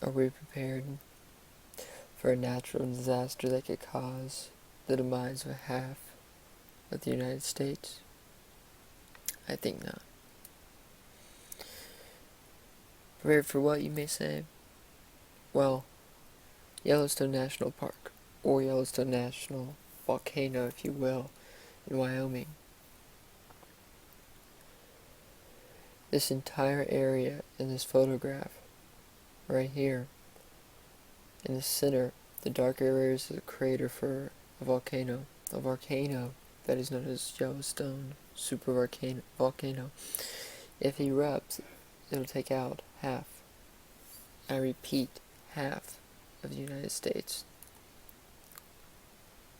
Are we prepared for a natural disaster that could cause the demise of half of the United States? I think not. Prepared for what, you may say? Well, Yellowstone National Park, or Yellowstone National Volcano, if you will, in Wyoming. This entire area in this photograph, right here, in the center, the dark area is a crater for a volcano. A volcano that is known as Yellowstone volcano. If it erupts, it'll take out half, I repeat, half of the United States.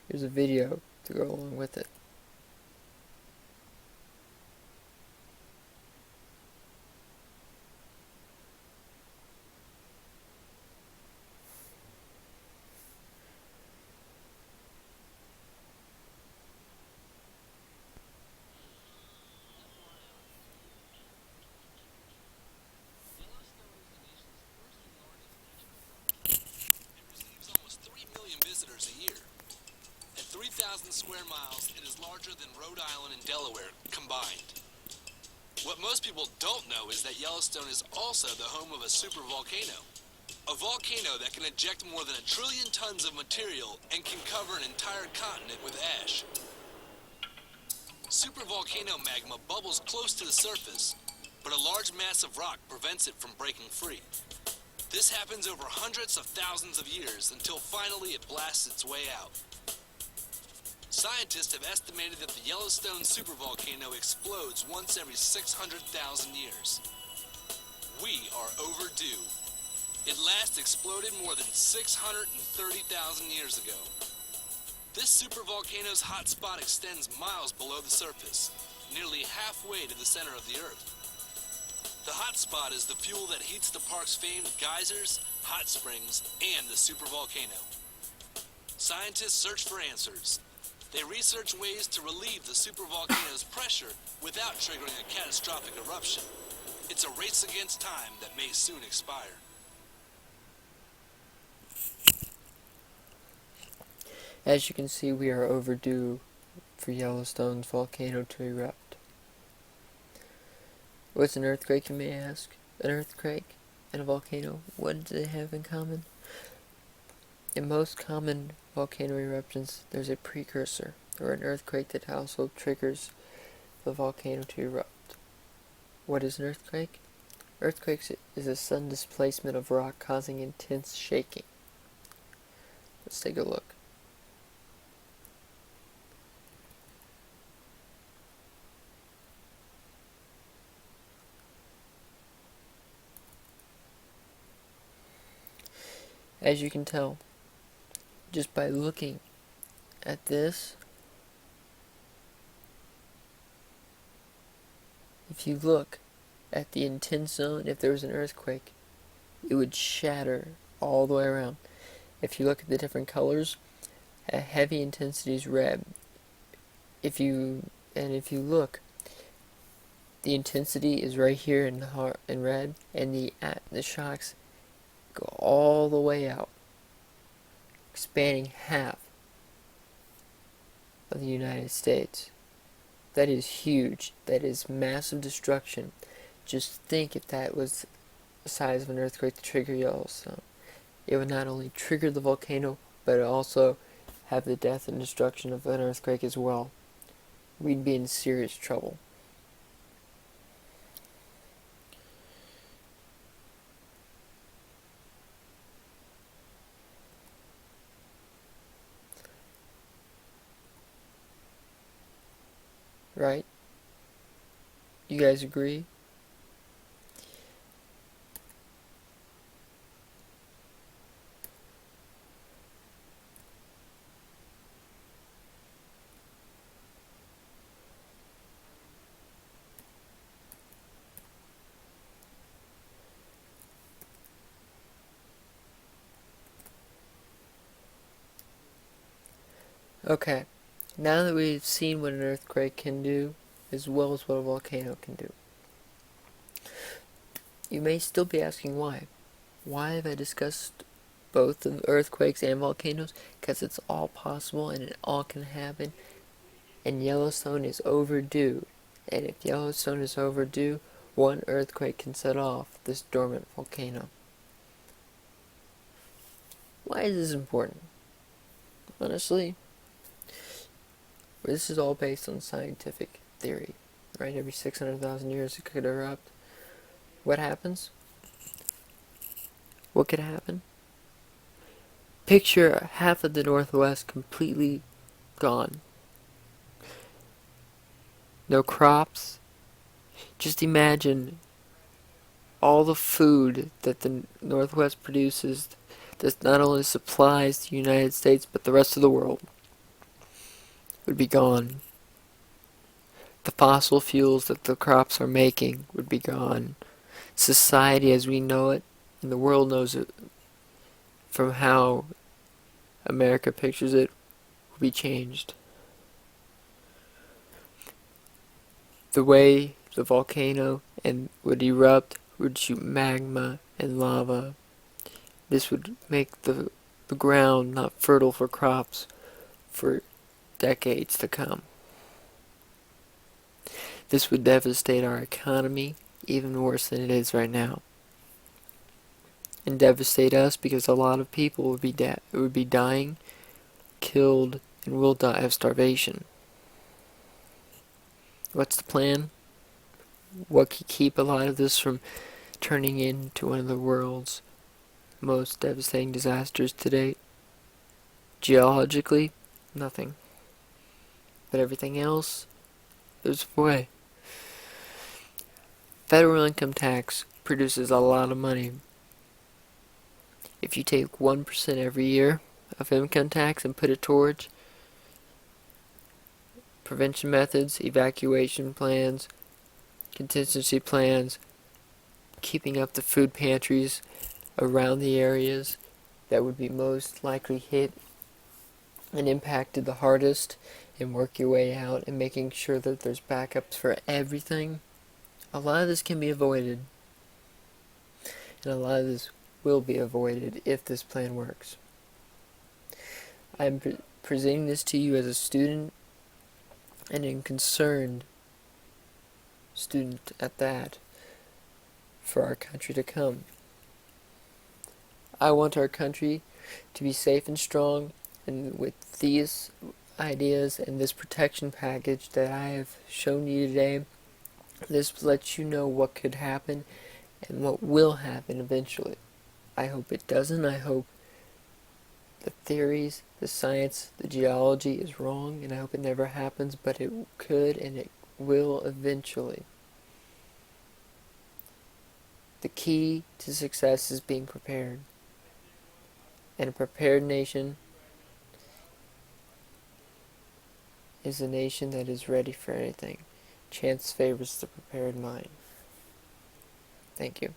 Here's a video to go along with it. Visitors a year. At 3,000 square miles, it is larger than Rhode Island and Delaware combined. What most people don't know is that Yellowstone is also the home of a supervolcano. A volcano that can eject more than 1 trillion tons of material and can cover an entire continent with ash. Supervolcano magma bubbles close to the surface, but a large mass of rock prevents it from breaking free. This happens over hundreds of thousands of years until finally it blasts its way out. Scientists have estimated that the Yellowstone supervolcano explodes once every 600,000 years. We are overdue. It last exploded more than 630,000 years ago. This supervolcano's hot spot extends miles below the surface, nearly halfway to the center of the Earth. The hot spot is the fuel that heats the park's famed geysers, hot springs, and the supervolcano. Scientists search for answers. They research ways to relieve the supervolcano's pressure without triggering a catastrophic eruption. It's a race against time that may soon expire. As you can see, we are overdue for Yellowstone's volcano to erupt. What's an earthquake, you may ask? An earthquake and a volcano, what do they have in common? In most common volcano eruptions, there's a precursor, or an earthquake that also triggers the volcano to erupt. What is an earthquake? Earthquakes is a sudden displacement of rock causing intense shaking. Let's take a look. As you can tell, just by looking at this, if you look at the intense zone, if there was an earthquake, it would shatter all the way around. If you look at the different colors, heavy intensity is red. If you look, the intensity is right here in red, and the shocks go all the way out, expanding half of the United States. That is huge. That is massive destruction. Just think if that was the size of an earthquake to trigger Yellowstone. It would not only trigger the volcano, but also have the death and destruction of an earthquake as well. We'd be in serious trouble. Right? You guys agree? Okay, now that we've seen what an earthquake can do, as well as what a volcano can do, you may still be asking why. Why have I discussed both of earthquakes and volcanoes? Because it's all possible and it all can happen, and Yellowstone is overdue. And if Yellowstone is overdue, one earthquake can set off this dormant volcano. Why is this important? Honestly, this is all based on scientific theory, right? Every 600,000 years it could erupt. What happens? What could happen? Picture half of the Northwest completely gone. No crops. Just imagine all the food that the Northwest produces that not only supplies the United States but the rest of the world would be gone. The fossil fuels that the crops are making would be gone. Society as we know it, and the world knows it from how America pictures it, will be changed. The way the volcano would erupt would shoot magma and lava. This would make the ground not fertile for crops for decades to come. This would devastate our economy even worse than it is right now. And devastate us because a lot of people would be dying, killed, and will die of starvation. What's the plan? What could keep a lot of this from turning into one of the world's most devastating disasters to date? Geologically, nothing. But everything else, there's a way. Federal income tax produces a lot of money. If you take 1% every year of income tax and put it towards prevention methods, evacuation plans, contingency plans, keeping up the food pantries around the areas that would be most likely hit and impacted the hardest, and work your way out and making sure that there's backups for everything, a lot of this can be avoided. And a lot of this will be avoided if this plan works. I'm presenting this to you as a student, and a concerned student at that, for our country to come. I want our country to be safe and strong, and with these ideas and this protection package that I have shown you today, this lets you know what could happen and what will happen eventually. I hope it doesn't. I hope the theories, the science, the geology is wrong, and I hope it never happens, but it could and it will eventually. The key to success is being prepared. And a prepared nation is a nation that is ready for anything. Chance favors the prepared mind. Thank you.